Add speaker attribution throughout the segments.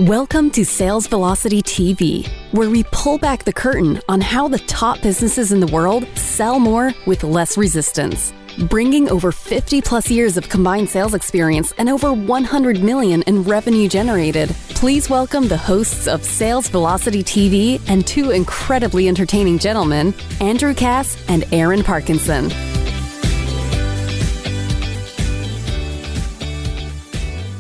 Speaker 1: Welcome to Sales Velocity TV, where we pull back the curtain on how the top businesses in the world sell more with less resistance. Bringing over 50 plus years of combined sales experience and over 100 million in revenue generated, please welcome the hosts of Sales Velocity TV and two incredibly entertaining gentlemen, Andrew Cass and Aaron Parkinson.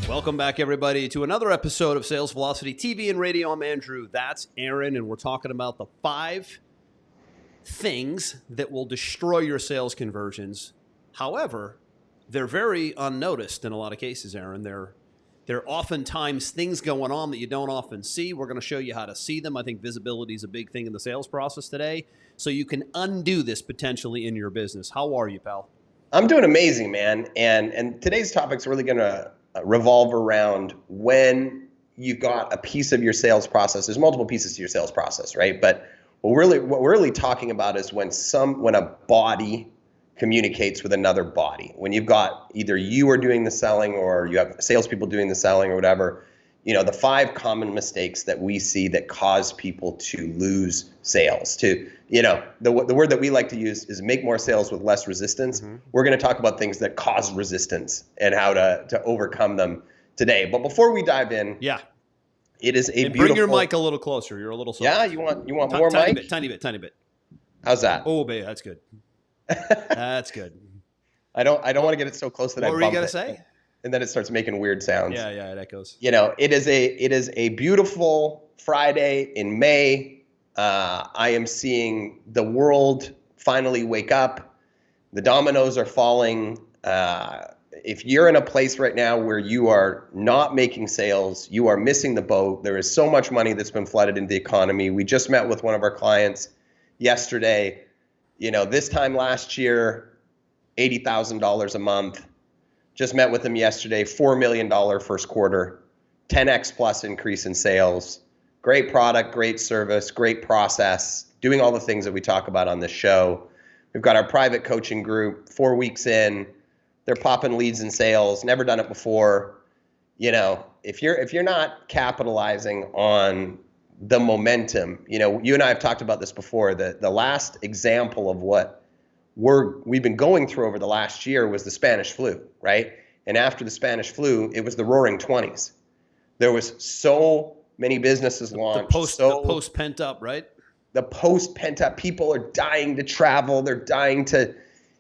Speaker 2: Welcome back, everybody, to another episode of Sales Velocity TV and Radio. I'm Andrew. That's Aaron, and we're talking about the 5 things that will destroy your sales conversions. However, they're very unnoticed in a lot of cases, Aaron. They're oftentimes things going on that you don't often see. We're going to show you how to see them. I think visibility is a big thing in the sales process today, so you can undo this potentially in your business. How are you, pal?
Speaker 3: I'm doing amazing, man. And today's topic's really going to revolve around when you've got a piece of your sales process. There's multiple pieces to your sales process, right? But what we're really talking about is when a body communicates with another body. When you've got either you are doing the selling or you have salespeople doing the selling or whatever, the 5 common mistakes that we see that cause people to lose sales. The word that we like to use is make more sales with less resistance. Mm-hmm. We're going to talk about things that cause resistance and how to overcome them today. But before we dive in, it is a beautiful.
Speaker 2: Bring your mic a little closer. You're a little soft.
Speaker 3: Yeah, you want more mic?
Speaker 2: Tiny bit.
Speaker 3: How's that?
Speaker 2: Oh, babe, that's good. That's good.
Speaker 3: I don't want to get it so close that I bump it.
Speaker 2: What were you gonna say?
Speaker 3: And then it starts making weird sounds.
Speaker 2: Yeah, it echoes.
Speaker 3: It is a beautiful Friday in May. I am seeing the world finally wake up. The dominoes are falling. If you're in a place right now where you are not making sales, you are missing the boat. There is so much money that's been flooded into the economy. We just met with one of our clients yesterday. This time last year, $80,000 a month. Just met with him yesterday, $4 million first quarter, 10x plus increase in sales, great product, great service, great process, doing all the things that we talk about on this show. We've got our private coaching group, 4 weeks in, they're popping leads in sales, never done it before. If you're not capitalizing on the momentum, you and I have talked about this before, the last example of what we've been going through over the last year was the Spanish flu, right? And after the Spanish flu, it was the roaring 20s. There was so many businesses launched.
Speaker 2: The post pent up, right?
Speaker 3: The post pent up. People are dying to travel. They're dying to,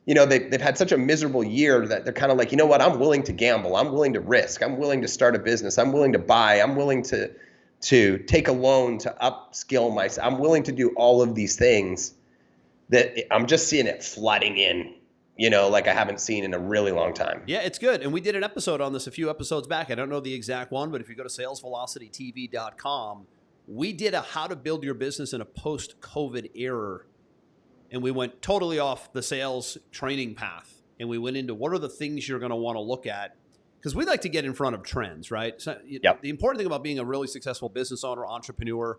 Speaker 3: they've had such a miserable year that they're kind of like, you know what? I'm willing to gamble. I'm willing to risk. I'm willing to start a business. I'm willing to buy. I'm willing to take a loan to upskill myself. I'm willing to do all of these things. That I'm just seeing it flooding in, like I haven't seen in a really long time.
Speaker 2: Yeah, it's good. And we did an episode on this a few episodes back. I don't know the exact one, but if you go to salesvelocitytv.com, we did a how to build your business in a post-COVID era. And we went totally off the sales training path. And we went into what are the things you're going to want to look at. Because we like to get in front of trends, right? So The important thing about being a really successful business owner, entrepreneur,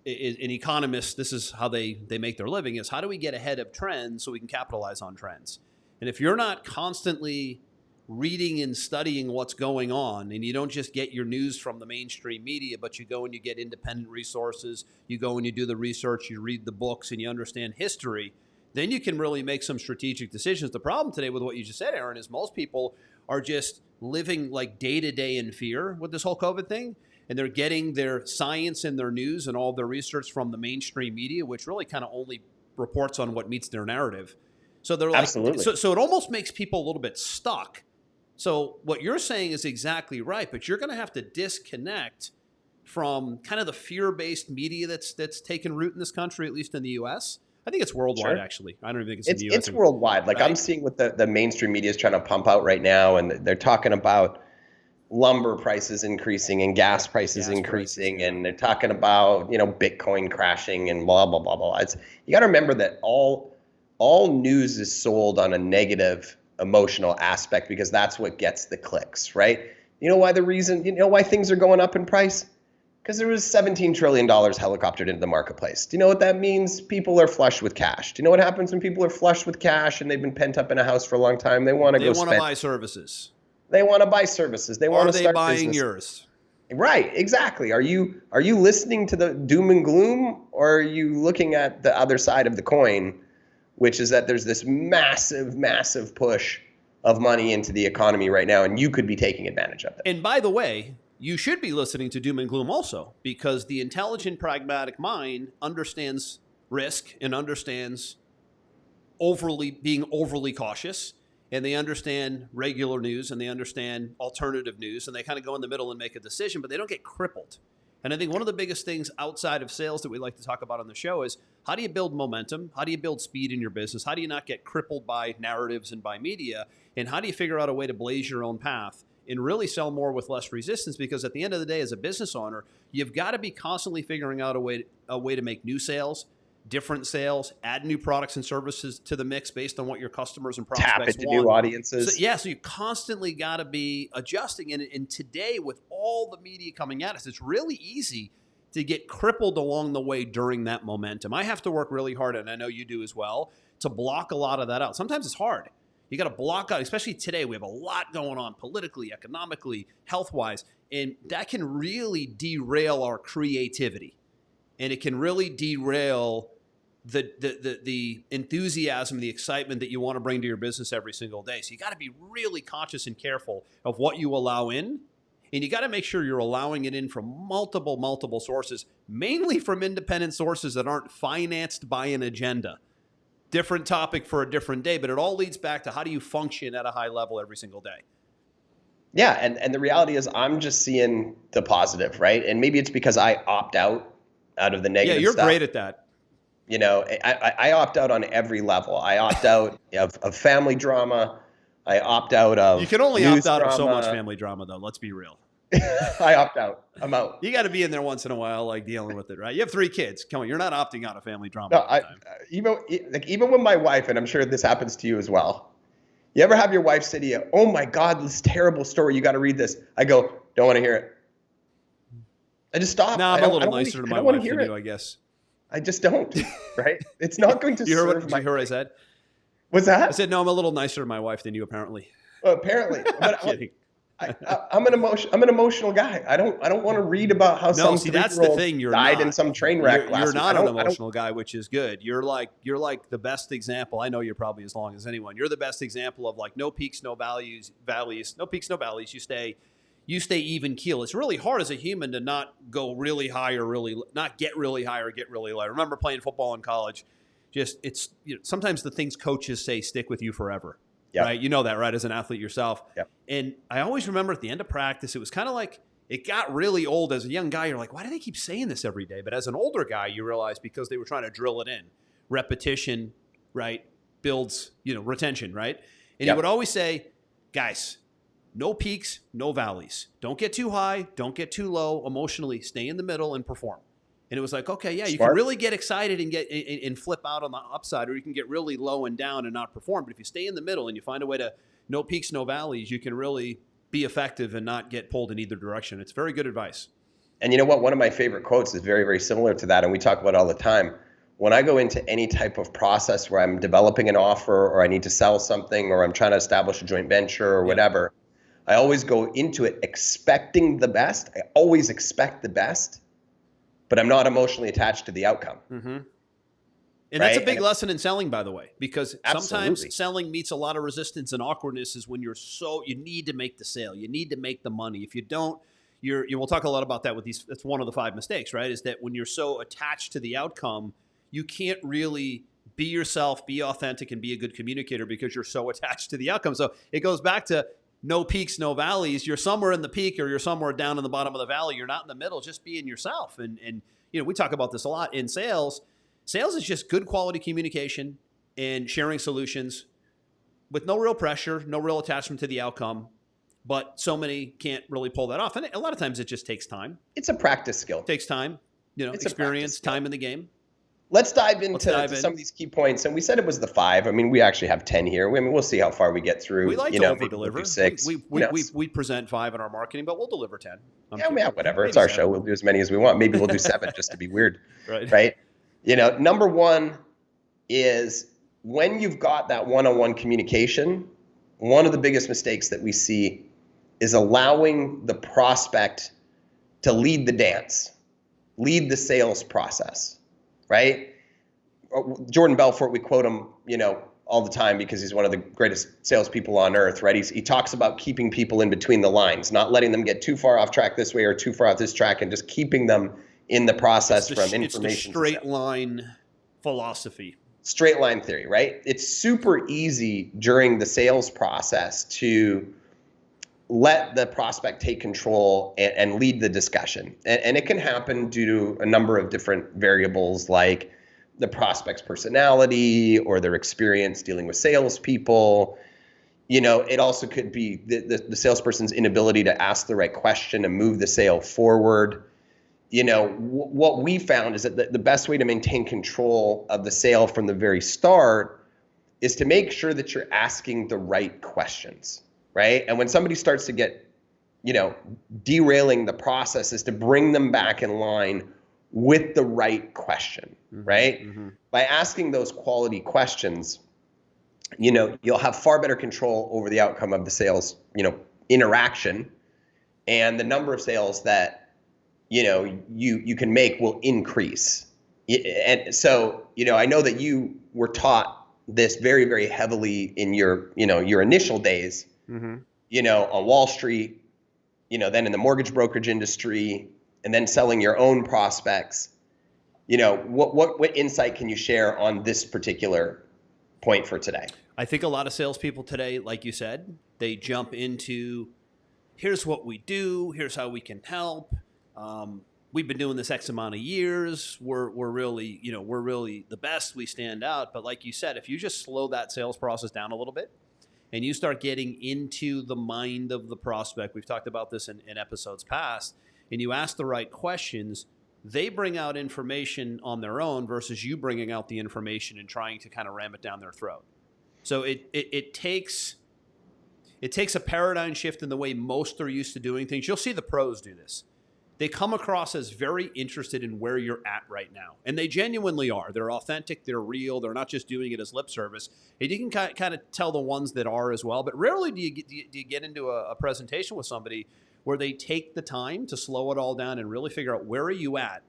Speaker 2: an economist, this is how they make their living, is how do we get ahead of trends so we can capitalize on trends? And if you're not constantly reading and studying what's going on, and you don't just get your news from the mainstream media, but you go and you get independent resources, you go and you do the research, you read the books, and you understand history, then you can really make some strategic decisions. The problem today with what you just said, Aaron, is most people are just living like day-to-day in fear with this whole COVID thing. And they're getting their science and their news and all their research from the mainstream media, which really kind of only reports on what meets their narrative. So they're like,
Speaker 3: absolutely.
Speaker 2: So it almost makes people a little bit stuck. So what you're saying is exactly right, but you're going to have to disconnect from kind of the fear-based media that's taken root in this country, at least in the U.S. I think it's worldwide, actually. I don't even think it's in the U.S.
Speaker 3: It's worldwide. Like, right? I'm seeing what the mainstream media is trying to pump out right now, and they're talking about lumber prices increasing and gas prices increasing, and they're talking about, Bitcoin crashing and blah, blah, blah, blah. You got to remember that all news is sold on a negative emotional aspect because that's what gets the clicks, right? You know why why things are going up in price? Because there was $17 trillion helicoptered into the marketplace. Do you know what that means? People are flush with cash. Do you know what happens when people are flush with cash and they've been pent up in a house for a long time? They want to
Speaker 2: buy services.
Speaker 3: They want to buy services. They want to start
Speaker 2: busining
Speaker 3: business.
Speaker 2: yours?
Speaker 3: Right, exactly. Are you listening to the doom and gloom, or are you looking at the other side of the coin, which is that there's this massive, massive push of money into the economy right now, and you could be taking advantage of it.
Speaker 2: And by the way, you should be listening to doom and gloom also, because the intelligent, pragmatic mind understands risk and understands being overly cautious, and they understand regular news and they understand alternative news, and they kind of go in the middle and make a decision, but they don't get crippled. And I think one of the biggest things outside of sales that we like to talk about on the show is, how do you build momentum? How do you build speed in your business? How do you not get crippled by narratives and by media? And how do you figure out a way to blaze your own path and really sell more with less resistance? Because at the end of the day, as a business owner, you've got to be constantly figuring out a way to make new sales, different sales, add new products and services to the mix based on what your customers and prospects
Speaker 3: Tap into
Speaker 2: want.
Speaker 3: new audiences.
Speaker 2: So you constantly got to be adjusting. And today, with all the media coming at us, it's really easy to get crippled along the way during that momentum. I have to work really hard, and I know you do as well, to block a lot of that out. Sometimes it's hard. You got to block out, especially today. We have a lot going on politically, economically, health-wise, and that can really derail our creativity. And it can really derail the enthusiasm, the excitement that you want to bring to your business every single day. So you got to be really conscious and careful of what you allow in. And you got to make sure you're allowing it in from multiple sources, mainly from independent sources that aren't financed by an agenda. Different topic for a different day, but it all leads back to, how do you function at a high level every single day?
Speaker 3: Yeah, and the reality is, I'm just seeing the positive, right? And maybe it's because I opt out of the negative stuff.
Speaker 2: Yeah, you're great at that.
Speaker 3: You know, I opt out on every level. I opt out of family drama. I opt out of
Speaker 2: You can only
Speaker 3: news
Speaker 2: opt out of so
Speaker 3: drama.
Speaker 2: much family drama, though. Let's be real.
Speaker 3: I opt out. I'm out.
Speaker 2: You got to be in there once in a while, like dealing with it, right? You have 3 kids. Come on, you're not opting out of family drama
Speaker 3: No,
Speaker 2: all the time.
Speaker 3: even with my wife, and I'm sure this happens to you as well. You ever have your wife say to you, "Oh my God, this terrible story. You got to read this." I go, "Don't want to hear it." I just stop.
Speaker 2: No, I'm a little nicer to my wife than you, I guess.
Speaker 3: I just don't. Right? It's not going to
Speaker 2: You heard
Speaker 3: serve
Speaker 2: what I said?
Speaker 3: What's that?
Speaker 2: I said, no, I'm a little nicer to my wife than you, apparently.
Speaker 3: Well, apparently, but
Speaker 2: Kidding.
Speaker 3: I'm an emotional guy. I don't want to read about how some
Speaker 2: that's the thing. You're
Speaker 3: died
Speaker 2: not.
Speaker 3: in some train wreck.
Speaker 2: You're not an emotional guy, which is good. You're like the best example. I know you're probably as long as anyone. You're the best example of, like, no peaks, no valleys, no peaks, no valleys. You stay even keel. It's really hard as a human to not go really high or not get really high or get really low. I remember playing football in college. Sometimes the things coaches say stick with you forever. Yep. Right? You know that, right? As an athlete yourself.
Speaker 3: Yep.
Speaker 2: And I always remember at the end of practice, it was kind of like, it got really old. As a young guy, you're like, why do they keep saying this every day? But as an older guy, you realize because they were trying to drill it in. Repetition, right, builds, retention, right? And he would always say, guys, no peaks, no valleys. Don't get too high, don't get too low emotionally. Stay in the middle and perform. And it was like, okay, yeah, you can really get excited and flip out on the upside, or you can get really low and down and not perform. But if you stay in the middle and you find a way to no peaks, no valleys, you can really be effective and not get pulled in either direction. It's very good advice.
Speaker 3: And you know what? One of my favorite quotes is very, very similar to that, and we talk about it all the time. When I go into any type of process where I'm developing an offer, or I need to sell something, or I'm trying to establish a joint venture or whatever, I always go into it expecting the best. I always expect the best, but I'm not emotionally attached to the outcome.
Speaker 2: Mm-hmm. And that's a big lesson in selling, by the way, because sometimes selling meets a lot of resistance and awkwardness is when you need to make the sale. You need to make the money. If you don't, we'll talk a lot about that with these. That's one of the 5 mistakes, right? Is that when you're so attached to the outcome, you can't really be yourself, be authentic, and be a good communicator because you're so attached to the outcome. So it goes back to no peaks, no valleys. You're somewhere in the peak or you're somewhere down in the bottom of the valley. You're not in the middle, just being yourself. And we talk about this a lot in sales. Sales is just good quality communication and sharing solutions with no real pressure, no real attachment to the outcome. But so many can't really pull that off. And a lot of times it just takes time.
Speaker 3: It's a practice skill.
Speaker 2: It takes time, experience, time in the game.
Speaker 3: Let's dive into some of these key points. And we said it was the 5. I mean, we actually have 10 here. We'll see how far we get through.
Speaker 2: We like to over-deliver.
Speaker 3: 6.
Speaker 2: We present 5 in our marketing, but we'll deliver 10.
Speaker 3: Whatever. It's our show. We'll do as many as we want. Maybe we'll do 7 just to be weird.
Speaker 2: Right.
Speaker 3: Number 1 is when you've got that one-on-one communication, one of the biggest mistakes that we see is allowing the prospect to lead the dance, lead the sales process, right? Jordan Belfort, we quote him, all the time because he's one of the greatest salespeople on earth, right? He talks about keeping people in between the lines, not letting them get too far off track this way or too far off this track, and just keeping them in the process from information.
Speaker 2: It's the straight line philosophy.
Speaker 3: Straight line theory, right? It's super easy during the sales process to let the prospect take control and lead the discussion. And it can happen due to a number of different variables like the prospect's personality or their experience dealing with salespeople. It also could be the salesperson's inability to ask the right question and move the sale forward. What we found is that the best way to maintain control of the sale from the very start is to make sure that you're asking the right questions, right? And when somebody starts to get, derailing the process, is to bring them back in line with the right question, right? Mm-hmm. By asking those quality questions, you'll have far better control over the outcome of the sales, interaction, and the number of sales that you can make will increase. And so, I know that you were taught this very, very heavily in your initial days, on Wall Street, then in the mortgage brokerage industry, and then selling your own prospects. What insight can you share on this particular point for today?
Speaker 2: I think a lot of salespeople today, like you said, they jump into, here's what we do, here's how we can help. We've been doing this X amount of years. We're really the best. We stand out. But like you said, if you just slow that sales process down a little bit and you start getting into the mind of the prospect, we've talked about this in episodes past, and you ask the right questions, they bring out information on their own versus you bringing out the information and trying to kind of ram it down their throat. So it takes a paradigm shift in the way most are used to doing things. You'll see the pros do this. They come across as very interested in where you're at right now. And they genuinely are. They're authentic. They're real. They're not just doing it as lip service. And you can kind of tell the ones that are as well. But rarely do you get into a presentation with somebody where they take the time to slow it all down and really figure out, where are you at?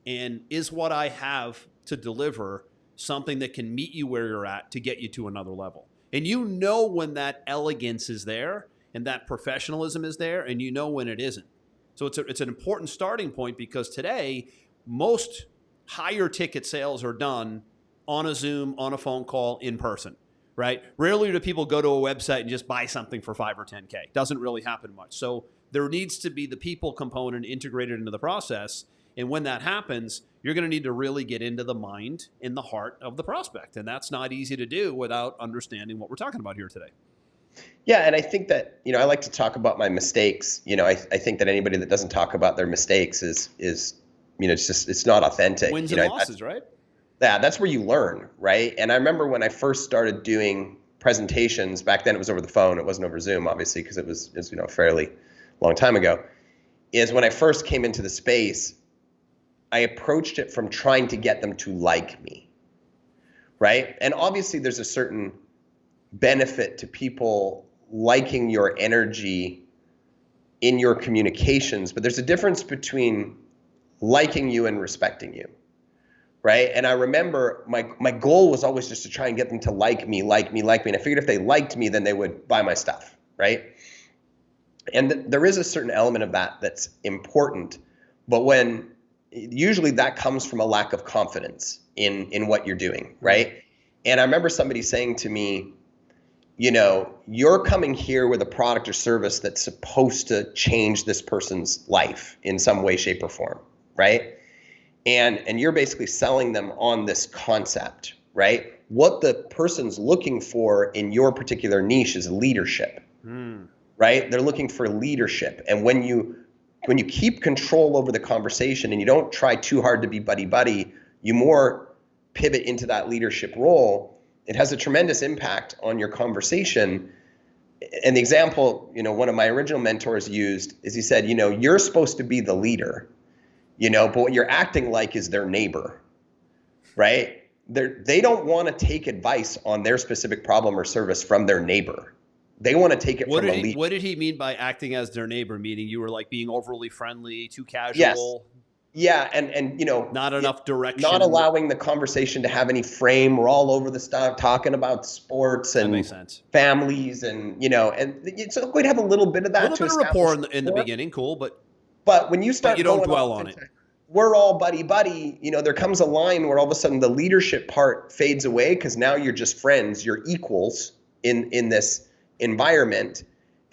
Speaker 2: And is what I have to deliver something that can meet you where you're at to get you to another level? And when that elegance is there and that professionalism is there, and when it isn't. So it's an important starting point, because today most higher ticket sales are done on a Zoom, on a phone call, in person, right? Rarely do people go to a website and just buy something for $5 or $10K. Doesn't really happen much. So there needs to be the people component integrated into the process. And when that happens, you're going to need to really get into the mind and the heart of the prospect. And that's not easy to do without understanding what we're talking about here today.
Speaker 3: Yeah, and I think that, I like to talk about my mistakes. I think that anybody that doesn't talk about their mistakes is it's not authentic.
Speaker 2: Wins and losses, right?
Speaker 3: Yeah, that's where you learn, right? And I remember when I first started doing presentations, back then it was over the phone. It wasn't over Zoom, obviously, because it was a fairly long time ago, is when I first came into the space, I approached it from trying to get them to like me, right? And obviously there's a certain benefit to people liking your energy in your communications, but there's a difference between liking you and respecting you, right? And I remember my goal was always just to try and get them to like me. And I figured if they liked me, then they would buy my stuff, right? And there is a certain element of that that's important, but usually that comes from a lack of confidence in what you're doing, right? And I remember somebody saying to me, you're coming here with a product or service that's supposed to change this person's life in some way, shape, or form, right? And you're basically selling them on this concept, right? What the person's looking for in your particular niche is leadership, right? They're looking for leadership. And when you keep control over the conversation and you don't try too hard to be buddy-buddy, you more pivot into that leadership role, it has a tremendous impact on your conversation. And the example, one of my original mentors used is, he said, you're supposed to be the leader, but what you're acting like is their neighbor, right? They don't want to take advice on their specific problem or service from their neighbor, They want to take it from a leader.
Speaker 2: What did he mean by acting as their neighbor? Meaning you were like being overly friendly, too casual?
Speaker 3: Yes. Yeah, and
Speaker 2: not enough direction.
Speaker 3: Not allowing the conversation to have any frame. We're all over the stuff, talking about sports and
Speaker 2: that makes sense.
Speaker 3: Families, and and it's going to have a little bit of that.
Speaker 2: A little bit of rapport in the beginning, cool, but
Speaker 3: when you start,
Speaker 2: you don't dwell on it.
Speaker 3: We're all buddy. There comes a line where all of a sudden the leadership part fades away because now you're just friends, you're equals in this environment.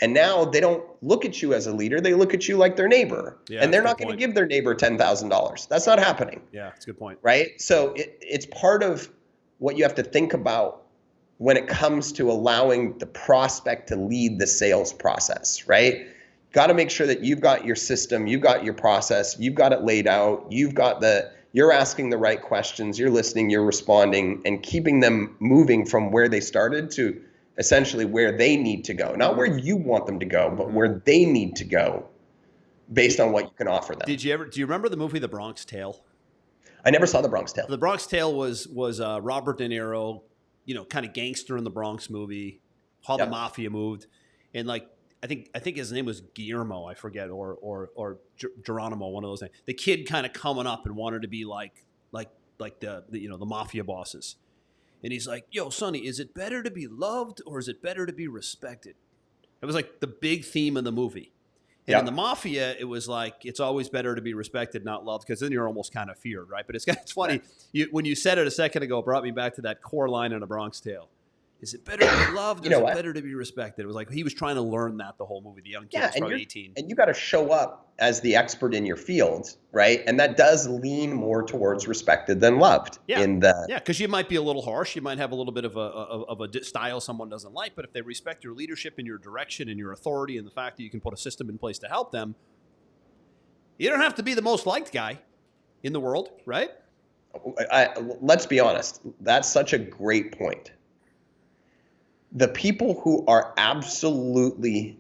Speaker 3: And now they don't look at you as a leader. They look at you like their neighbor. Yeah, and they're not going to give their neighbor $10,000. That's not happening.
Speaker 2: Yeah, that's a good point.
Speaker 3: Right? So it's part of what you have to think about when it comes to allowing the prospect to lead the sales process, right? Got to make sure that you've got your system, you've got your process, you've got it laid out, you're asking the right questions, you're listening, you're responding, and keeping them moving from where they started to essentially where they need to go. Not where you want them to go, but where they need to go based on what you can offer them.
Speaker 2: Do you remember the movie The Bronx Tale?
Speaker 3: I never saw The Bronx Tale.
Speaker 2: The Bronx Tale was Robert De Niro, kind of gangster in the Bronx movie, how the mafia moved. And like, I think his name was Guillermo, I forget, or Geronimo, one of those names. The kid kind of coming up and wanted to be like the mafia bosses. And he's like, yo, Sonny, is it better to be loved or is it better to be respected? It was like the big theme of the movie. And in the mafia, it was like, it's always better to be respected, not loved, because then you're almost kind of feared, right? But it's funny. When you said it a second ago, it brought me back to that core line in A Bronx Tale. Is it better to be loved or is it better to be respected? It was like he was trying to learn that the whole movie. The young kid was probably 18.
Speaker 3: And you got to show up as the expert in your field, right? And that does lean more towards respected than loved.
Speaker 2: Yeah, because you might be a little harsh. You might have a little bit of a style someone doesn't like. But if they respect your leadership and your direction and your authority and the fact that you can put a system in place to help them, you don't have to be the most liked guy in the world, right?
Speaker 3: Let's be honest. That's such a great point. The people who are absolutely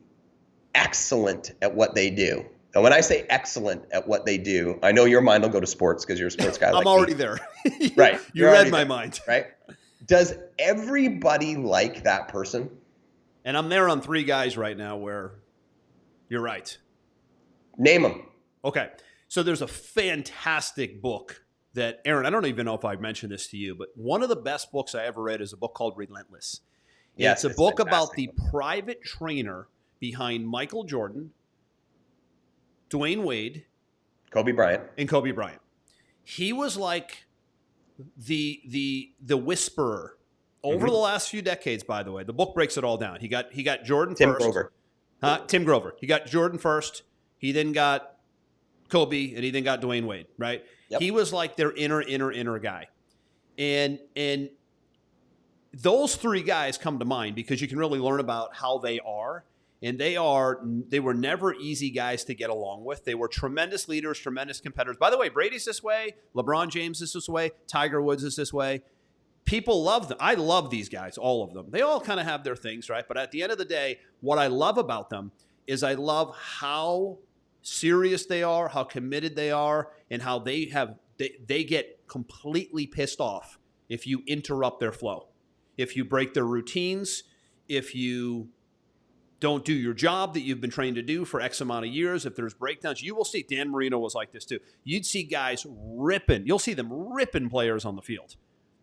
Speaker 3: excellent at what they do, and when I say excellent at what they do, I know your mind will go to sports because you're a sports guy.
Speaker 2: I'm already there.
Speaker 3: Right.
Speaker 2: You read my mind.
Speaker 3: Right. Does everybody like that person?
Speaker 2: And I'm there on 3 guys right now where you're right.
Speaker 3: Name them.
Speaker 2: Okay. So there's a fantastic book that, Aaron, I don't even know if I've mentioned this to you, but one of the best books I ever read is a book called Relentless.
Speaker 3: Yes,
Speaker 2: it's a book about the private trainer behind Michael Jordan, Dwayne Wade,
Speaker 3: Kobe Bryant.
Speaker 2: He was like the whisperer over the last few decades, by the way. The book breaks it all down. He got Jordan first. Tim Grover. He got Jordan first. He then got Kobe, and he then got Dwayne Wade, right? Yep. He was like their inner guy. And those 3 guys come to mind because you can really learn about how they are. And they were never easy guys to get along with. They were tremendous leaders, tremendous competitors. By the way, Brady's this way. LeBron James is this way. Tiger Woods is this way. People love them. I love these guys, all of them. They all kind of have their things, right? But at the end of the day, what I love about them is I love how serious they are, how committed they are, and how they get completely pissed off if you interrupt their flow. If you break their routines, if you don't do your job that you've been trained to do for X amount of years, if there's breakdowns, you will see. Dan Marino was like this too. You'd see guys you'll see them ripping players on the field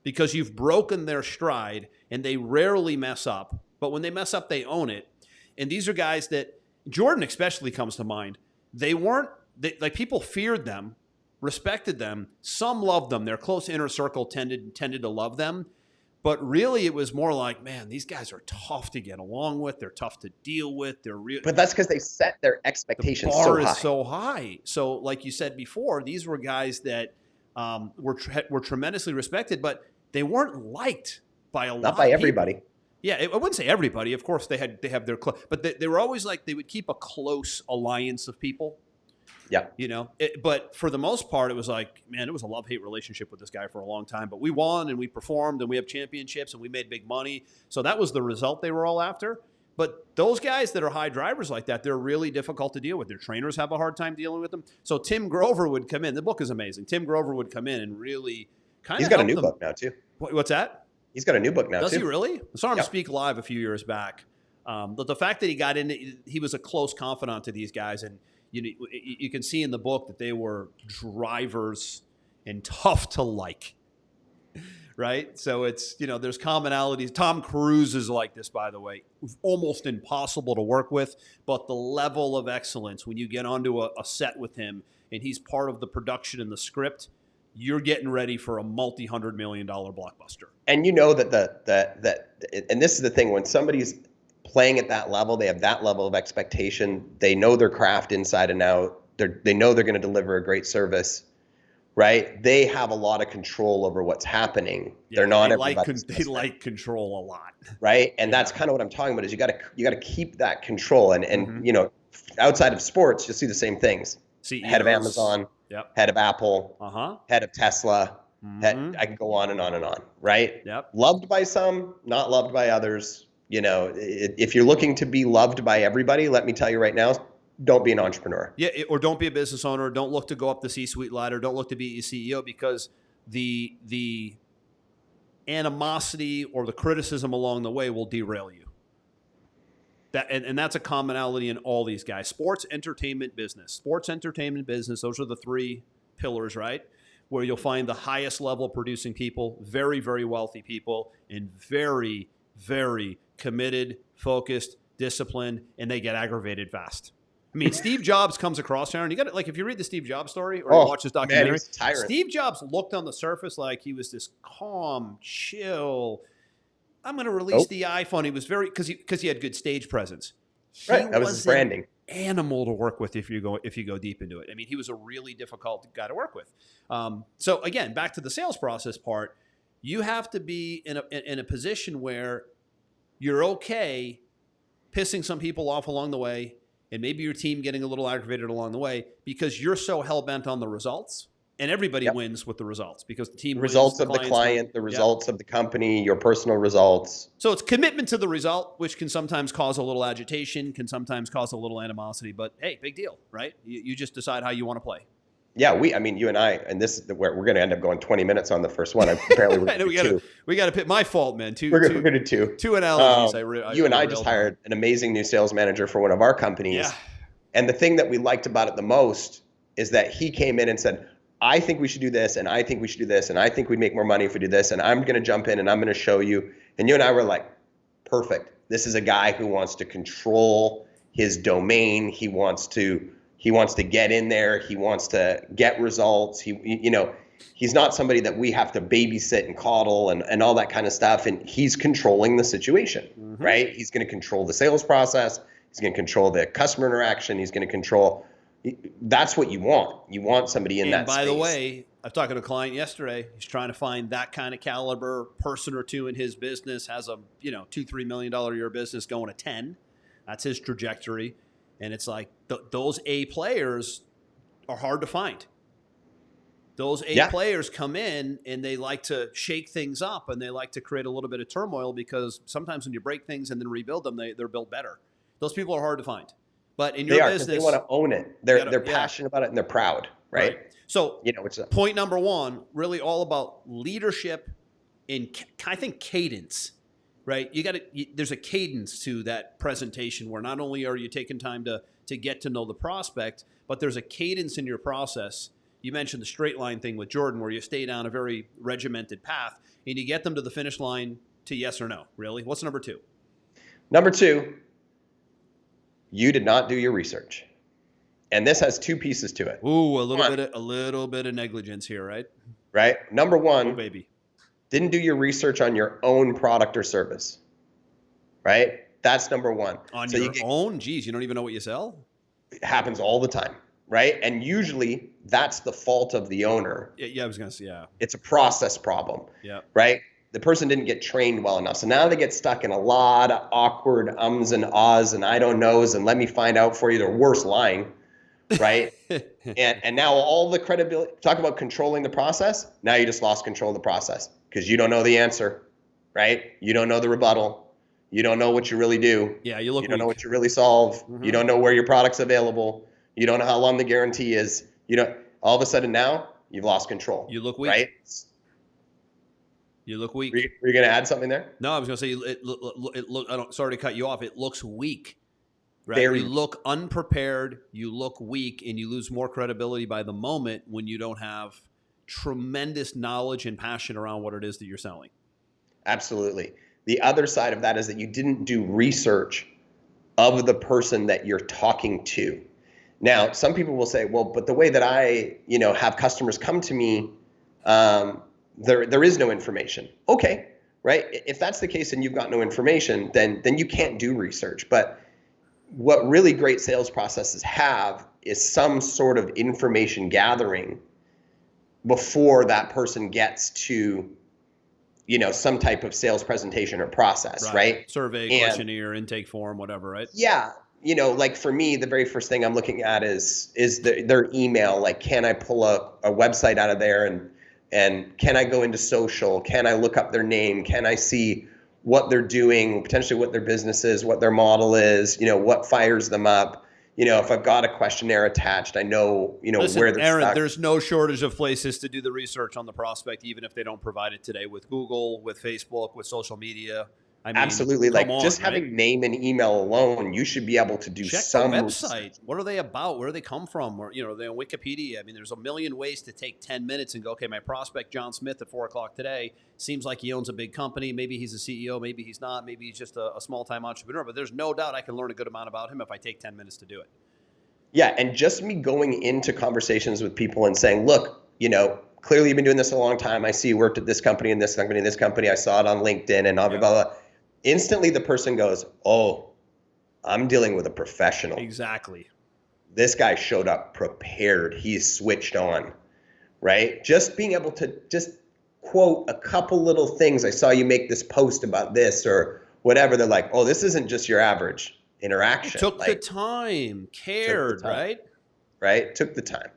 Speaker 2: because you've broken their stride and they rarely mess up. But when they mess up, they own it. And these are guys that, Jordan especially comes to mind. People feared them, respected them. Some loved them. Their close inner circle tended to love them. But really, it was more like, man, these guys are tough to get along with. They're tough to deal with.
Speaker 3: But that's because they set their expectations so high.
Speaker 2: The bar is so high. So, like you said before, these were guys that were tremendously respected, but they weren't liked by a lot of people.
Speaker 3: Not by everybody.
Speaker 2: Yeah, I wouldn't say everybody. Of course, they have their but they were always like they would keep a close alliance of people.
Speaker 3: Yeah.
Speaker 2: But for the most part, it was like, man, it was a love-hate relationship with this guy for a long time. But we won and we performed and we have championships and we made big money. So that was the result they were all after. But those guys that are high drivers like that, they're really difficult to deal with. Their trainers have a hard time dealing with them. So Tim Grover would come in. The book is amazing. Tim Grover would come in and really kind of
Speaker 3: He's got a new book now, too.
Speaker 2: What's that?
Speaker 3: He's got a new book now,
Speaker 2: Does
Speaker 3: too.
Speaker 2: he really? I saw him speak live a few years back. But the fact that he got in, he was a close confidant to these guys, and you can see in the book that they were drivers and tough to like. Right? So it's, there's commonalities. Tom Cruise is like this, by the way. Almost impossible to work with, but the level of excellence when you get onto a set with him and he's part of the production and the script, you're getting ready for a multi-$100 million blockbuster.
Speaker 3: And and this is the thing, when somebody's playing at that level, they have that level of expectation. They know their craft inside and out. They know they're going to deliver a great service. Right, they have a lot of control over what's happening.
Speaker 2: Yeah,
Speaker 3: They're not
Speaker 2: they
Speaker 3: everybody.
Speaker 2: like control a lot.
Speaker 3: Right, and that's kind of what I'm talking about. Is you got to keep that control, and outside of sports, you'll see the same things.
Speaker 2: CEOs.
Speaker 3: Head of Amazon, head of Apple, head of Tesla. I can go on and on and on. Right.
Speaker 2: Yep.
Speaker 3: Loved by some, not loved by others. If you're looking to be loved by everybody, let me tell you right now, don't be an entrepreneur.
Speaker 2: Yeah, or don't be a business owner. Don't look to go up the C-suite ladder. Don't look to be a CEO, because the animosity or the criticism along the way will derail you. And that's a commonality in all these guys. Sports, entertainment, business. Those are the three pillars, right? Where you'll find the highest level producing people, very, very wealthy people, and very, very committed, focused, disciplined, and they get aggravated fast. I mean, Steve Jobs comes across here, and you got to, if you read the Steve Jobs story or you watch this documentary, Steve Jobs looked on the surface like he was this calm, chill. I'm going to release the iPhone. He was very because he had good stage presence.
Speaker 3: Right, that was his branding.
Speaker 2: Animal to work with if you go deep into it. I mean, he was a really difficult guy to work with. So again, back to the sales process part, you have to be in a position where you're okay pissing some people off along the way, and maybe your team getting a little aggravated along the way, because you're so hell-bent on the results, and everybody wins with the results because the team
Speaker 3: results
Speaker 2: wins,
Speaker 3: of the client, the results of the company, your personal results.
Speaker 2: So it's commitment to the result, which can sometimes cause a little agitation, can sometimes cause a little animosity, but hey, big deal, right? You just decide how you want to play.
Speaker 3: Yeah, you and I, and this is where we're going to end up going 20 minutes on the first one. Apparently,
Speaker 2: we got to pick. My fault, man.
Speaker 3: We're going to do two.
Speaker 2: Two analogies.
Speaker 3: You and I just hired an amazing new sales manager for one of our companies.
Speaker 2: Yeah.
Speaker 3: And the thing that we liked about it the most is that he came in and said, I think we should do this, and I think we should do this, and I think we'd make more money if we do this, and I'm going to jump in and I'm going to show you. And you and I were like, perfect. This is a guy who wants to control his domain. He wants to get in there. He wants to get results. He's not somebody that we have to babysit and coddle and all that kind of stuff. And he's controlling the situation, right? He's going to control the sales process. He's going to control the customer interaction. He's going to control. That's what you want. You want somebody in that space.
Speaker 2: And by the way, I was talking to a client yesterday. He's trying to find that kind of caliber person or two in his business, has a $2-3 million a year business going to 10. That's his trajectory. And it's like those A players are hard to find. Those A players come in and they like to shake things up and they like to create a little bit of turmoil, because sometimes when you break things and then rebuild them, they're built better. Those people are hard to find. But in your business,
Speaker 3: they want to own it. They're passionate about it and they're proud, right?
Speaker 2: So point number one, really all about leadership and I think cadence. Right, there's a cadence to that presentation where not only are you taking time to get to know the prospect, but there's a cadence in your process. You mentioned the straight line thing with Jordan, where you stay down a very regimented path and you get them to the finish line to yes or no. Really, what's number two?
Speaker 3: Number two, you did not do your research, and this has two pieces to it.
Speaker 2: Ooh, a little bit of negligence here, right?
Speaker 3: Right. Number one,
Speaker 2: baby.
Speaker 3: Didn't do your research on your own product or service, right? That's number one.
Speaker 2: On your own? Geez, you don't even know what you sell?
Speaker 3: It happens all the time, right? And usually that's the fault of the owner.
Speaker 2: Yeah, I was going to say,
Speaker 3: It's a process problem, right? The person didn't get trained well enough. So now they get stuck in a lot of awkward ums and ahs and I don't knows and let me find out for you. They're worse lying, right? and now all the credibility, talk about controlling the process. Now you just lost control of the process. Because you don't know the answer, right? You don't know the rebuttal. You don't know what you really do.
Speaker 2: Yeah, you don't
Speaker 3: know what you really solve. You don't know where your product's available. You don't know how long the guarantee is. All of a sudden now you've lost control.
Speaker 2: You look weak.
Speaker 3: Right?
Speaker 2: You look weak.
Speaker 3: Were you going to add something there?
Speaker 2: No, I was going to say it look. I don't. Sorry to cut you off. It looks weak, right?
Speaker 3: Very
Speaker 2: You look unprepared. You look weak, and you lose more credibility by the moment when you don't have tremendous knowledge and passion around what it is that you're selling.
Speaker 3: Absolutely. The other side of that is that you didn't do research of the person that you're talking to. Now, some people will say, well, but the way that I, have customers come to me, there is no information. Okay, right? If that's the case and you've got no information, then you can't do research. But what really great sales processes have is some sort of information gathering before that person gets to, some type of sales presentation or process, right?
Speaker 2: Survey, questionnaire, intake form, whatever, right?
Speaker 3: Yeah. Like for me, the very first thing I'm looking at is their email. Like, can I pull a website out of there and can I go into social? Can I look up their name? Can I see what they're doing, potentially what their business is, what their model is, what fires them up? If I've got a questionnaire attached, I know,
Speaker 2: Listen,
Speaker 3: where they're
Speaker 2: Aaron,
Speaker 3: stuck.
Speaker 2: there's no shortage of places to do the research on the prospect, even if they don't provide it today, with Google, with Facebook, with social media. I mean,
Speaker 3: absolutely. Like just having name and email alone, you should be able to do
Speaker 2: check
Speaker 3: some
Speaker 2: the website. What are they about? Where do they come from? Or, they're on Wikipedia. I mean, there's a million ways to take 10 minutes and go, okay, my prospect, John Smith at 4:00 today, seems like he owns a big company. Maybe he's a CEO. Maybe he's not. Maybe he's just a small-time entrepreneur. But there's no doubt I can learn a good amount about him if I take 10 minutes to do it.
Speaker 3: Yeah, and just me going into conversations with people and saying, look, clearly you've been doing this a long time. I see you worked at this company and this company and this company. I saw it on LinkedIn and blah, blah, blah. Instantly the person goes, oh, I'm dealing with a professional.
Speaker 2: Exactly.
Speaker 3: This guy showed up prepared. He's switched on, right? Just being able to just quote a couple little things. I saw you make this post about this or whatever. They're like, oh, this isn't just your average interaction.
Speaker 2: Took the time, cared, right?
Speaker 3: Right? Took the time.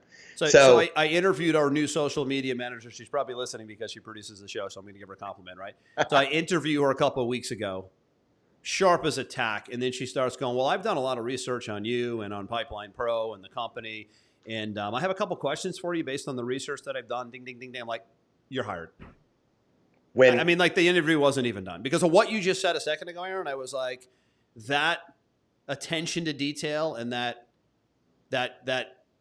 Speaker 2: So I interviewed our new social media manager. She's probably listening because she produces the show, so I'm going to give her a compliment, right? So I interviewed her a couple of weeks ago, sharp as a tack, and then she starts going, well, I've done a lot of research on you and on Pipeline Pro and the company, and I have a couple questions for you based on the research that I've done. Ding, ding, ding, ding. I'm like, you're hired. Like the interview wasn't even done. Because of what you just said a second ago, Aaron, I was like, that attention to detail and that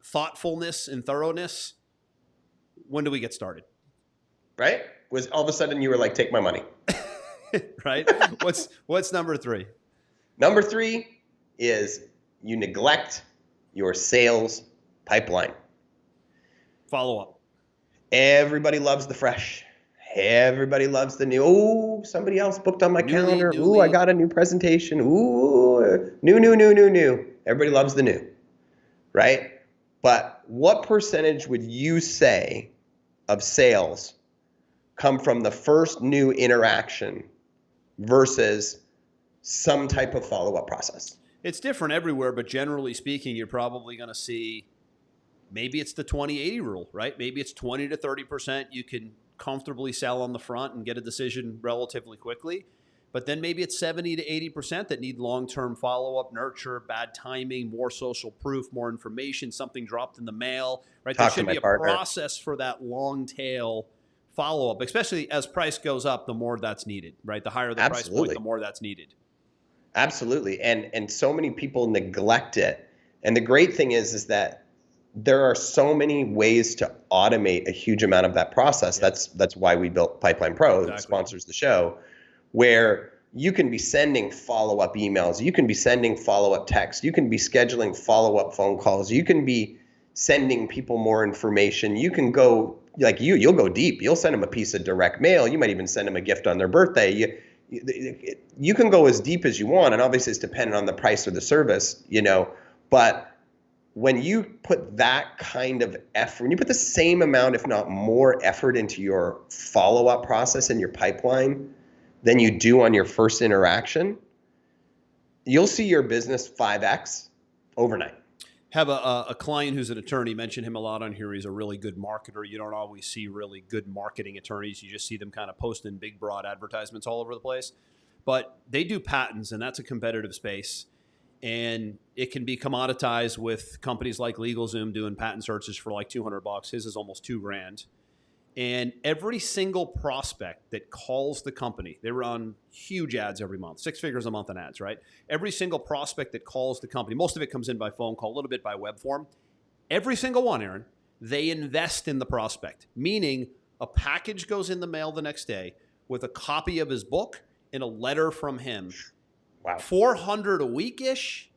Speaker 2: thoughtfulness and thoroughness, when do we get started?
Speaker 3: Right? Was all of a sudden you were like, take my money.
Speaker 2: Right? What's number 3?
Speaker 3: Number 3 is you neglect your sales pipeline.
Speaker 2: Follow up.
Speaker 3: Everybody loves the fresh. Everybody loves the new. Oh, somebody else booked on my calendar. Ooh, I got a new presentation. Ooh, new. Everybody loves the new, right? But what percentage would you say of sales come from the first new interaction versus some type of follow-up process?
Speaker 2: It's different everywhere, but generally speaking, you're probably going to see, maybe it's the 20-80 rule, right? Maybe it's 20 to 30% you can comfortably sell on the front and get a decision relatively quickly. But then maybe it's 70 to 80% that need long-term follow-up, nurture, bad timing, more social proof, more information, something dropped in the mail, right? There should be a process for that long tail follow-up, especially as price goes up, the more that's needed, right? The higher the price point, the more that's needed.
Speaker 3: Absolutely. And so many people neglect it. And the great thing is that there are so many ways to automate a huge amount of that process. Yeah. That's why we built Pipeline Pro, that sponsors the show, where you can be sending follow-up emails, you can be sending follow-up texts, you can be scheduling follow-up phone calls, you can be sending people more information. You can go, like you'll go deep. You'll send them a piece of direct mail. You might even send them a gift on their birthday. You can go as deep as you want, and obviously it's dependent on the price or the service, but when you put that kind of effort, when you put the same amount, if not more effort into your follow-up process in your pipeline than you do on your first interaction, you'll see your business 5x overnight.
Speaker 2: Have a client who's an attorney, mention him a lot on here. He's a really good marketer. You don't always see really good marketing attorneys. You just see them kind of posting big, broad advertisements all over the place. But they do patents, and that's a competitive space. And it can be commoditized with companies like LegalZoom doing patent searches for like $200. His is almost $2,000. And every single prospect that calls the company, they run huge ads every month, 6 figures a month in ads, right? Every single prospect that calls the company, most of it comes in by phone call, a little bit by web form. Every single one, Aaron, they invest in the prospect, meaning a package goes in the mail the next day with a copy of his book and a letter from him.
Speaker 3: Wow.
Speaker 2: 400 a week-ish.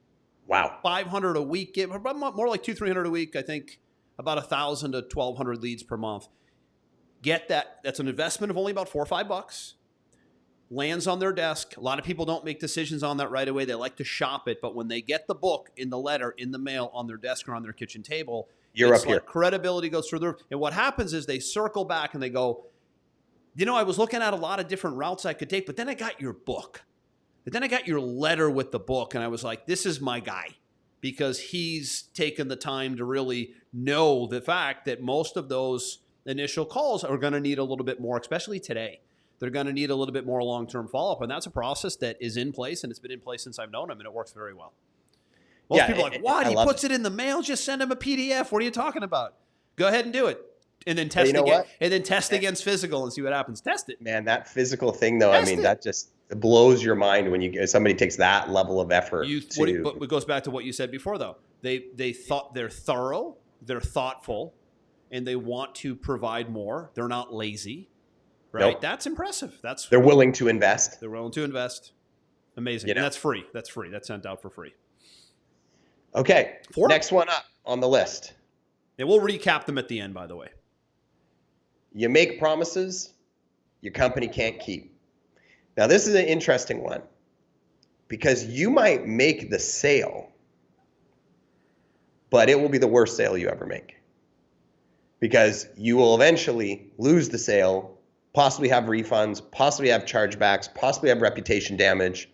Speaker 3: Wow.
Speaker 2: 500 a week, more like 200-300 a week, I think, about 1,000 to 1,200 leads per month. Get that. That's an investment of only about $4 or $5. Lands on their desk. A lot of people don't make decisions on that right away. They like to shop it, but when they get the book in the letter, in the mail, on their desk or on their kitchen table,
Speaker 3: You're
Speaker 2: it's
Speaker 3: up here.
Speaker 2: Credibility goes through the roof. And what happens is they circle back and they go, I was looking at a lot of different routes I could take, but then I got your book. But then I got your letter with the book, and I was like, this is my guy, because he's taken the time to really know the fact that most of those initial calls are going to need a little bit more, especially today. They're going to need a little bit more long-term follow-up, and that's a process that is in place, and it's been in place since I've known him, and it works very well. Most people are like, what? He puts it in the mail? Just send him a PDF. What are you talking about? Go ahead and do it. And then test again. And then test against physical and see what happens. Test it.
Speaker 3: Man, that physical thing, though, that just blows your mind when somebody takes that level of effort.
Speaker 2: But it goes back to what you said before, though. They're thorough, they're thoughtful, and they want to provide more. They're not lazy, right? Nope. That's impressive. They're
Speaker 3: willing to invest.
Speaker 2: They're willing to invest. Amazing. And that's free. That's free. That's sent out for free.
Speaker 3: Okay. Next one up on the list.
Speaker 2: And we'll recap them at the end, by the way.
Speaker 3: You make promises your company can't keep. Now, this is an interesting one because you might make the sale, but it will be the worst sale you ever make because you will eventually lose the sale, possibly have refunds, possibly have chargebacks, possibly have reputation damage.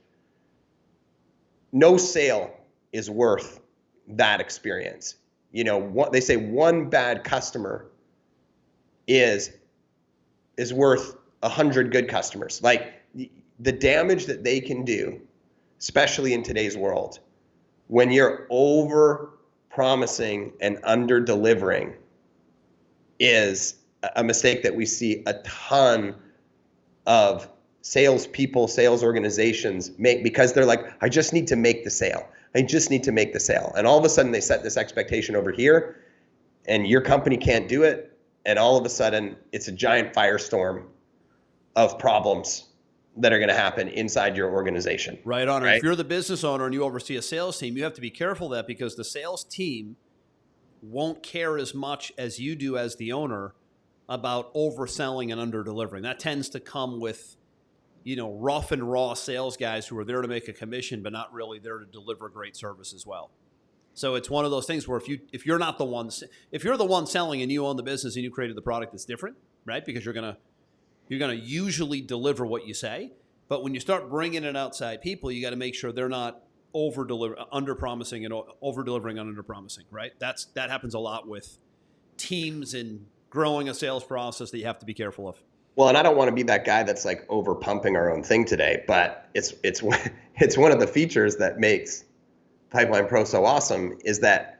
Speaker 3: No sale is worth that experience. They say one bad customer is worth 100 good customers. Like the damage that they can do, especially in today's world, when you're over promising and under delivering, is a mistake that we see a ton of salespeople, sales organizations make because they're like, I just need to make the sale. I just need to make the sale. And all of a sudden they set this expectation over here and your company can't do it. And all of a sudden, it's a giant firestorm of problems that are going to happen inside your organization.
Speaker 2: Right on. Right? If you're the business owner and you oversee a sales team, you have to be careful of that because the sales team won't care as much as you do as the owner about overselling and under-delivering. That tends to come with, rough and raw sales guys who are there to make a commission but not really there to deliver great service as well. So it's one of those things where if you're the one selling and you own the business and you created the product, it's different, right? Because you're gonna usually deliver what you say. But when you start bringing in outside people, you got to make sure they're not under promising and over delivering and under promising, right? That happens a lot with teams and growing a sales process that you have to be careful of.
Speaker 3: Well, and I don't want to be that guy that's like over pumping our own thing today, but it's one of the features that makes Pipeline Pro so awesome is that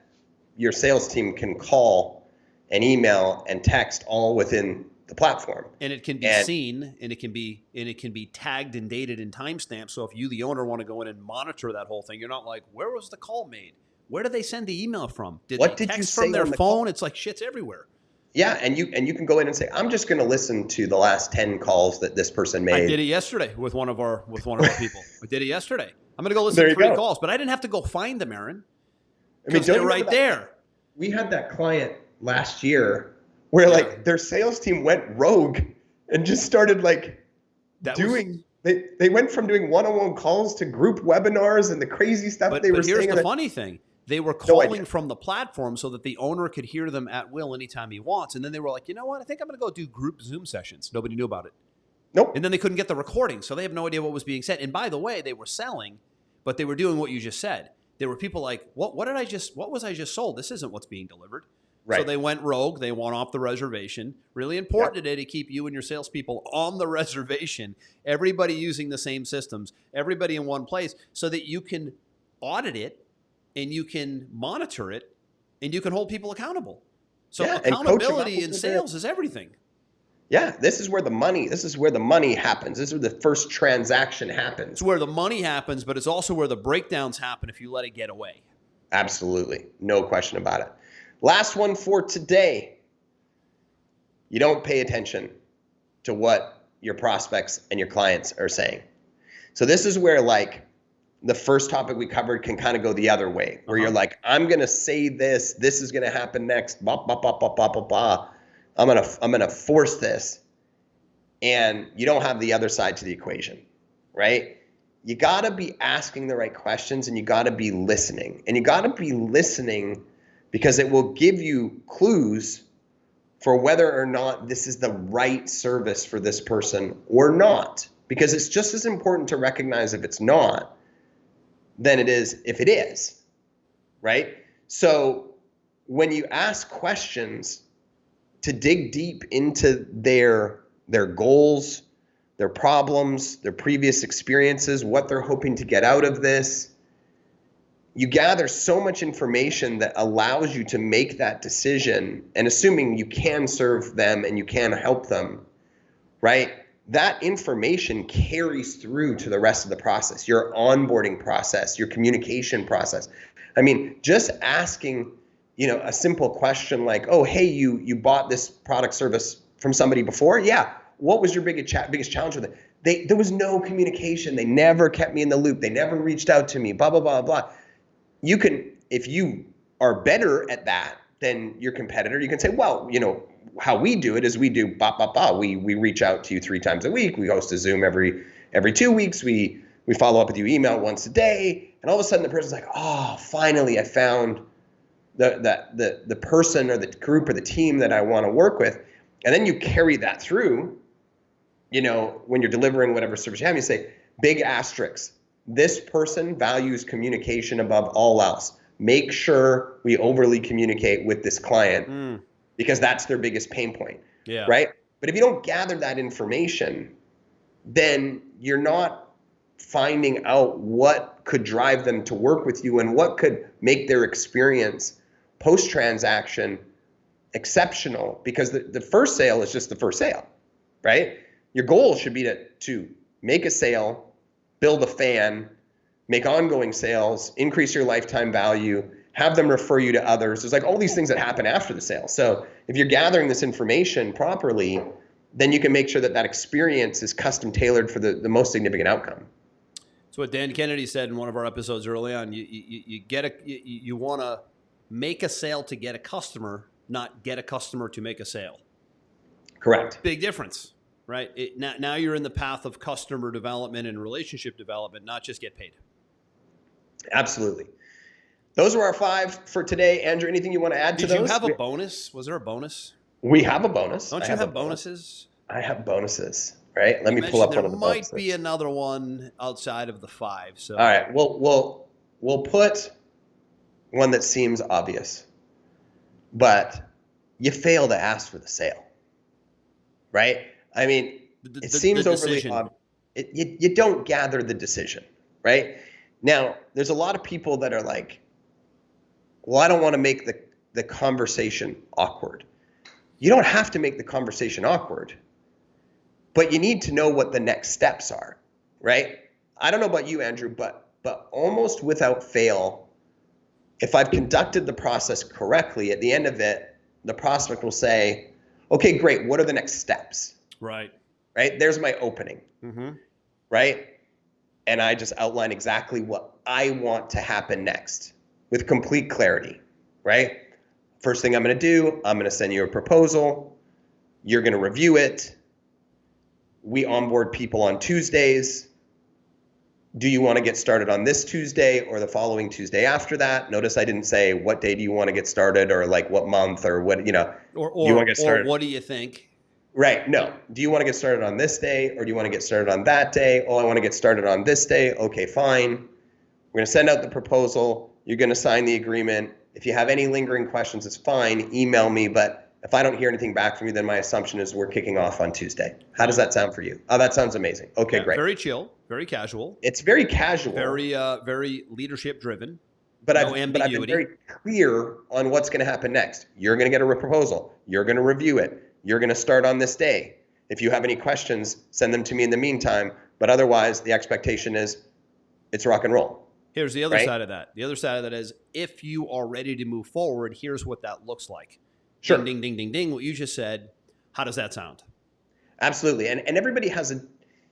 Speaker 3: your sales team can call and email and text all within the platform.
Speaker 2: And it can be seen and it can be tagged and dated and timestamped. So if you, the owner, want to go in and monitor that whole thing, you're not like, where was the call made? Where did they send the email from? Did they text from their phone? It's like shit's everywhere.
Speaker 3: Yeah, and you can go in and say, I'm just going to listen to the last 10 calls that this person made.
Speaker 2: I did it yesterday with one of our people. I did it yesterday. I'm going to go listen to 3 calls, but I didn't have to go find them, Aaron. They're right there.
Speaker 3: We had that client last year where like their sales team went rogue and just started they went from doing one-on-one calls to group webinars and the crazy stuff they were saying.
Speaker 2: But here's the funny thing. They were calling from the platform so that the owner could hear them at will anytime he wants. And then they were like, you know what? I think I'm going to go do group Zoom sessions. Nobody knew about it.
Speaker 3: Nope.
Speaker 2: And then they couldn't get the recording, so they have no idea what was being said. And by the way, they were selling, but they were doing what you just said. There were people like, what was I just sold? This isn't what's being delivered. Right. So they went rogue. They went off the reservation. Really important today to keep you and your salespeople on the reservation, everybody using the same systems, everybody in one place so that you can audit it and you can monitor it and you can hold people accountable. So accountability in sales is everything.
Speaker 3: Yeah, this is where the money happens. This is where the first transaction happens.
Speaker 2: It's where the money happens, but it's also where the breakdowns happen if you let it get away.
Speaker 3: Absolutely. No question about it. Last one for today. You don't pay attention to what your prospects and your clients are saying. So this is where like the first topic we covered can kind of go the other way, where you're like, I'm going to say this is going to happen next, blah, blah, blah, blah, blah, blah, blah. I'm going to force this. And you don't have the other side to the equation, right? You got to be asking the right questions, and you got to be listening. And you got to be listening because it will give you clues for whether or not this is the right service for this person or not. Because it's just as important to recognize if it's not than it is if it is, right? So when you ask questions to dig deep into their goals, their problems, their previous experiences, what they're hoping to get out of this, you gather so much information that allows you to make that decision, and assuming you can serve them and you can help them, right? That information carries through to the rest of the process, your onboarding process, your communication process. I mean, just asking, a simple question like, oh, hey, you bought this product service from somebody before? Yeah. What was your biggest challenge with it? There was no communication. They never kept me in the loop. They never reached out to me, blah, blah, blah, blah. You can, if you are better at that than your competitor, you can say, well, how we do it is we do blah, blah, blah. We reach out to you 3 times a week. We host a Zoom every 2 weeks. We follow up with you email once a day. And all of a sudden the person's like, oh, finally I found the person or the group or the team that I want to work with. And then you carry that through, when you're delivering whatever service you have, you say, big asterisks. This person values communication above all else. Make sure we overly communicate with this client because that's their biggest pain point, right? But if you don't gather that information, then you're not finding out what could drive them to work with you and what could make their experience post-transaction exceptional, because the first sale is just the first sale, right? Your goal should be to make a sale, build a fan, make ongoing sales, increase your lifetime value, have them refer you to others. There's like all these things that happen after the sale. So if you're gathering this information properly, then you can make sure that experience is custom tailored for the most significant outcome.
Speaker 2: That's what Dan Kennedy said in one of our episodes early on. You want to make a sale to get a customer, not get a customer to make a sale.
Speaker 3: Correct.
Speaker 2: Big difference, right? Now you're in the path of customer development and relationship development, not just get paid.
Speaker 3: Absolutely. Those were our 5 for today. Andrew, anything you want to add to those?
Speaker 2: Did you have a bonus? Was there a bonus?
Speaker 3: We have a bonus.
Speaker 2: Don't you have bonuses?
Speaker 3: I have bonuses, right? Let me pull up one of the bonuses.
Speaker 2: There might be another one outside of the 5. So.
Speaker 3: All right. We'll put one that seems obvious, but you fail to ask for the sale, right? I mean, it seems overly obvious. You don't gather the decision, right? Now, there's a lot of people that are like, well, I don't want to make the conversation awkward. You don't have to make the conversation awkward, but you need to know what the next steps are, right? I don't know about you, Andrew, but almost without fail, if I've conducted the process correctly, at the end of it, the prospect will say, okay, great. What are the next steps?
Speaker 2: Right.
Speaker 3: Right. There's my opening.
Speaker 2: Mm-hmm.
Speaker 3: Right. And I just outline exactly what I want to happen next with complete clarity. Right. First thing I'm going to do, I'm going to send you a proposal. You're going to review it. We onboard people on Tuesdays. Do you want to get started on this Tuesday or the following Tuesday after that? Notice I didn't say what day do you want to get started or like what month or what, do you want to get started?
Speaker 2: Or what do you think?
Speaker 3: Right. No. Do you want to get started on this day or do you want to get started on that day? Oh, I want to get started on this day. Okay, fine. We're going to send out the proposal. You're going to sign the agreement. If you have any lingering questions, it's fine. Email me. But if I don't hear anything back from you, then my assumption is we're kicking off on Tuesday. How does that sound for you? Oh, that sounds amazing. Okay, great.
Speaker 2: Very chill, very casual.
Speaker 3: It's very casual.
Speaker 2: Very leadership driven.
Speaker 3: But I've been very clear on what's going to happen next. You're going to get a proposal. You're going to review it. You're going to start on this day. If you have any questions, send them to me in the meantime. But otherwise, the expectation is it's rock and roll.
Speaker 2: Here's the other side of that. The other side of that is if you are ready to move forward, here's what that looks like.
Speaker 3: Sure.
Speaker 2: Ding, ding, ding, ding, ding. What you just said. How does that sound?
Speaker 3: Absolutely. And everybody has a,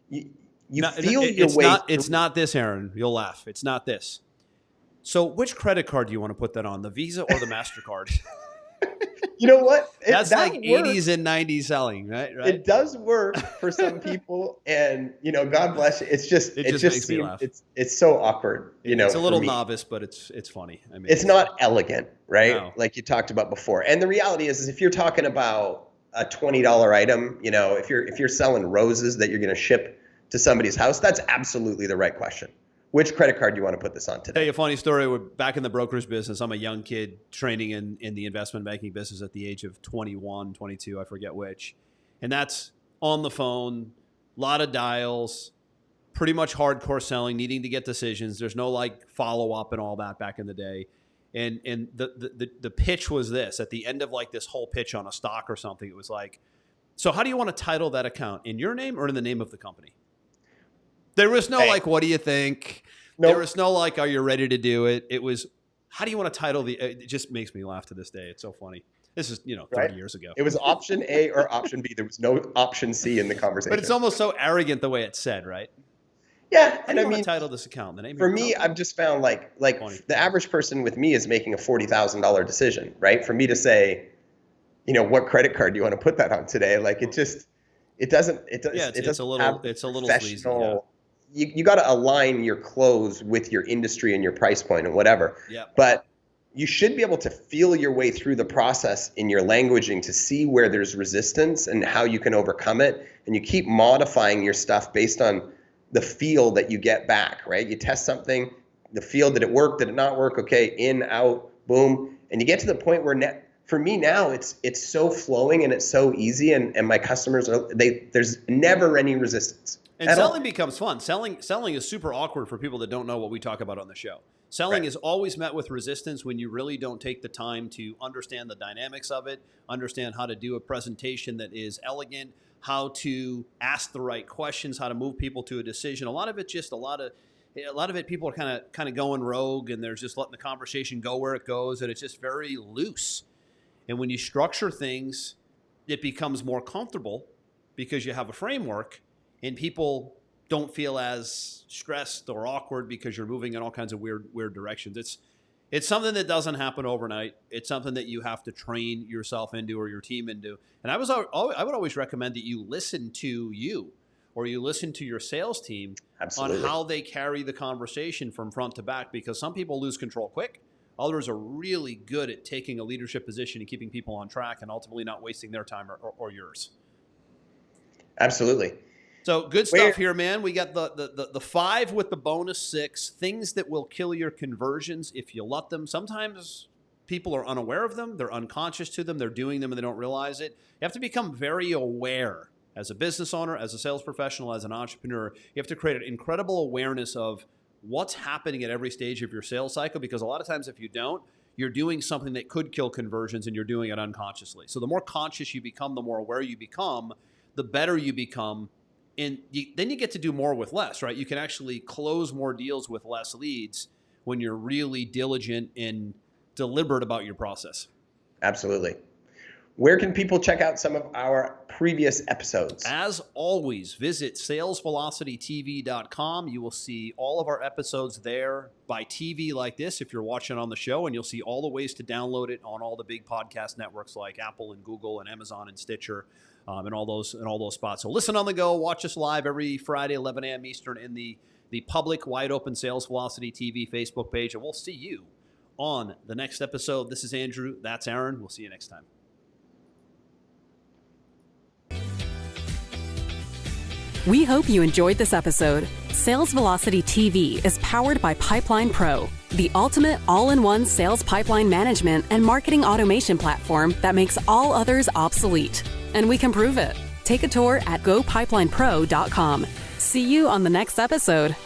Speaker 3: feel your
Speaker 2: it's
Speaker 3: way.
Speaker 2: It's not this, Aaron. You'll laugh. It's not this. So which credit card do you want to put that on? The Visa or the MasterCard?
Speaker 3: You know what?
Speaker 2: That's
Speaker 3: that
Speaker 2: like
Speaker 3: works.
Speaker 2: 80s and 90s selling, right?
Speaker 3: It does work for some people, and God bless you. It just
Speaker 2: makes me laugh.
Speaker 3: It's so awkward.
Speaker 2: It's a little novice, but it's funny. I mean,
Speaker 3: it's not elegant, right?
Speaker 2: No.
Speaker 3: Like you talked about before. And the reality is if you're talking about a $20 item, if you're selling roses that you're going to ship to somebody's house, that's absolutely the right question. Which credit card do you want to put this on today?
Speaker 2: Tell you a funny story. We're back in the brokerage business. I'm a young kid training in the investment banking business at the age of 21, 22, I forget which. And that's on the phone, a lot of dials, pretty much hardcore selling, needing to get decisions. There's no like follow-up and all that back in the day. And the pitch was this. At the end of like this whole pitch on a stock or something, it was like, so how do you want to title that account? In your name or in the name of the company? There was no like, what do you think? Nope. There was no like, are you ready to do it? It was, how do you want to title the, it just makes me laugh to this day. It's so funny. This is, 30 years ago.
Speaker 3: It was option A or option B. There was no option C in the conversation.
Speaker 2: But it's almost so arrogant the way it's said, right?
Speaker 3: Yeah.
Speaker 2: And I mean, title this account. The name
Speaker 3: for me, I've just found like the average person with me is making a $40,000 decision, right? For me to say, what credit card do you want to put that on today? Like it's a little sleazy. Yeah. You got to align your clothes with your industry and your price point and whatever.
Speaker 2: Yeah.
Speaker 3: But you should be able to feel your way through the process in your languaging to see where there's resistance and how you can overcome it. And you keep modifying your stuff based on the feel that you get back, right? You test something, the feel, did it work? Did it not work? Okay, in, out, boom. And you get to the point where for me now, it's so flowing and it's so easy. And my customers, there's never any resistance.
Speaker 2: And selling becomes fun. Selling is super awkward for people that don't know what we talk about on the show. Selling is always met with resistance when you really don't take the time to understand the dynamics of it, understand how to do a presentation that is elegant, how to ask the right questions, how to move people to a decision. A lot of it people are kind of going rogue, and they're just letting the conversation go where it goes, and it's just very loose. And when you structure things, it becomes more comfortable because you have a framework. And people don't feel as stressed or awkward because you're moving in all kinds of weird directions. It's something that doesn't happen overnight. It's something that you have to train yourself into or your team into. And I would always recommend that you listen to you or you listen to your sales team on how they carry the conversation from front to back, because some people lose control quick. Others are really good at taking a leadership position and keeping people on track and ultimately not wasting their time or yours.
Speaker 3: Absolutely.
Speaker 2: So good stuff here, man. We got the 5 with the bonus 6, things that will kill your conversions if you let them. Sometimes people are unaware of them. They're unconscious to them. They're doing them and they don't realize it. You have to become very aware as a business owner, as a sales professional, as an entrepreneur. You have to create an incredible awareness of what's happening at every stage of your sales cycle, because a lot of times if you don't, you're doing something that could kill conversions and you're doing it unconsciously. So the more conscious you become, the more aware you become, the better you become. And then you get to do more with less, right? You can actually close more deals with less leads when you're really diligent and deliberate about your process.
Speaker 3: Absolutely. Where can people check out some of our previous episodes?
Speaker 2: As always, visit salesvelocitytv.com. You will see all of our episodes there by TV like this if you're watching on the show, and you'll see all the ways to download it on all the big podcast networks like Apple and Google and Amazon and Stitcher. And all those spots. So listen on the go. Watch us live every Friday, 11 a.m. Eastern in the public, wide open Sales Velocity TV Facebook page. And we'll see you on the next episode. This is Andrew. That's Aaron. We'll see you next time.
Speaker 1: We hope you enjoyed this episode. Sales Velocity TV is powered by Pipeline Pro, the ultimate all-in-one sales pipeline management and marketing automation platform that makes all others obsolete. And we can prove it. Take a tour at gopipelinepro.com. See you on the next episode.